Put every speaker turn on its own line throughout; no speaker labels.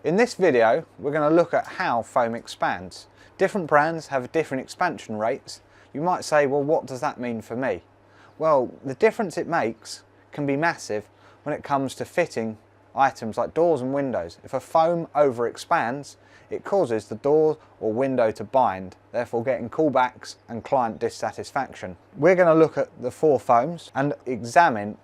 In this video, we're going to look at how foam expands. Different brands have different expansion rates. You might say, well, what does that mean for me? Well, the difference it makes can be massive when it comes to fitting items like doors and windows. If a foam overexpands, it causes the door or window to bind, therefore getting callbacks and client dissatisfaction. We're going to look at the 4 foams and examine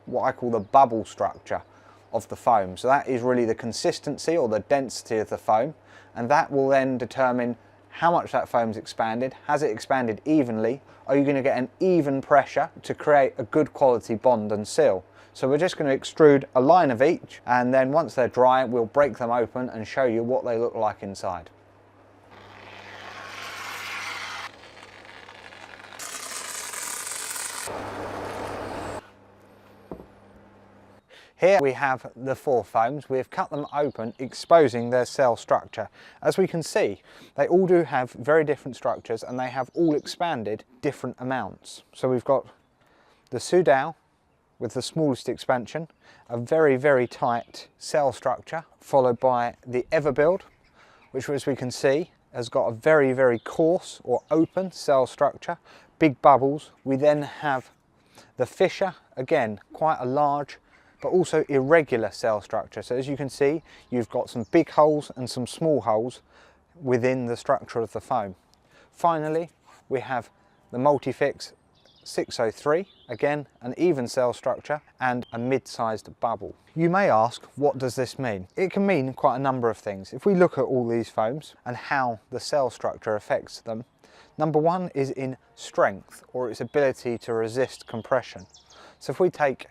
what I call the bubble structure of the foam. So that is really the consistency or the density of the foam, and that will then determine how much that foam's expanded. Has it expanded evenly? Are you going to get an even pressure to create a good quality bond and seal? So we're just going to extrude a line of each, and then once they're dry we'll break them open and show you what they look like inside. Here we have the 4 foams. We've cut them open, exposing their cell structure. As we can see, they all do have very different structures and they have all expanded different amounts. So we've got the Sudal with the smallest expansion, a very, very tight cell structure, followed by the Everbuild, which, as we can see, has got a very, very coarse or open cell structure, big bubbles. We then have the Fisher, again, quite a large but also irregular cell structure. So as you can see, you've got some big holes and some small holes within the structure of the foam. Finally, we have the Multifix 603, again an even cell structure and a mid-sized bubble. You may ask, what does this mean? It can mean quite a number of things. If we look at all these foams and how the cell structure affects them, number 1 is in strength, or its ability to resist compression. So if we take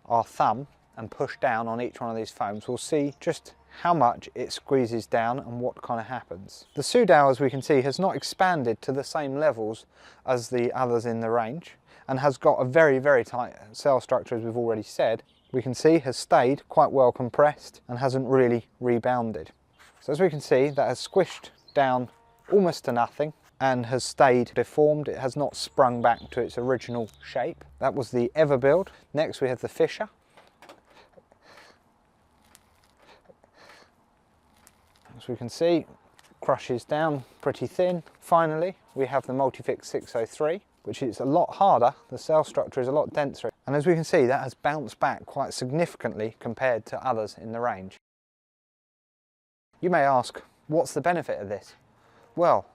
our thumb and push down on each one of these foams, we'll see just how much it squeezes down and what kind of happens. The Sudal, as we can see, has not expanded to the same levels as the others in the range and has got a very, very tight cell structure, as we've already said. We can see has stayed quite well compressed and hasn't really rebounded. So as we can see, that has squished down almost to nothing and has stayed deformed. It has not sprung back to its original shape. That was the Everbuild. Next we have the Fisher. As we can see, crushes down pretty thin. Finally, we have the Multifix 603, which is a lot harder. The cell structure is a lot denser. And as we can see, that has bounced back quite significantly compared to others in the range. You may ask, what's the benefit of this? Well,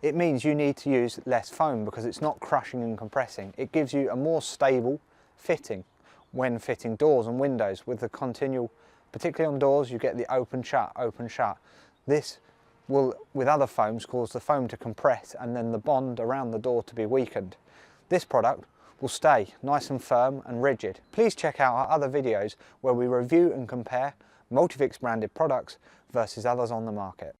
it means you need to use less foam because it's not crushing and compressing. It gives you a more stable fitting when fitting doors and windows with the continual, particularly on doors, you get the open shut, open shut. This will, with other foams, cause the foam to compress and then the bond around the door to be weakened. This product will stay nice and firm and rigid. Please check out our other videos where we review and compare Multifix branded products versus others on the market.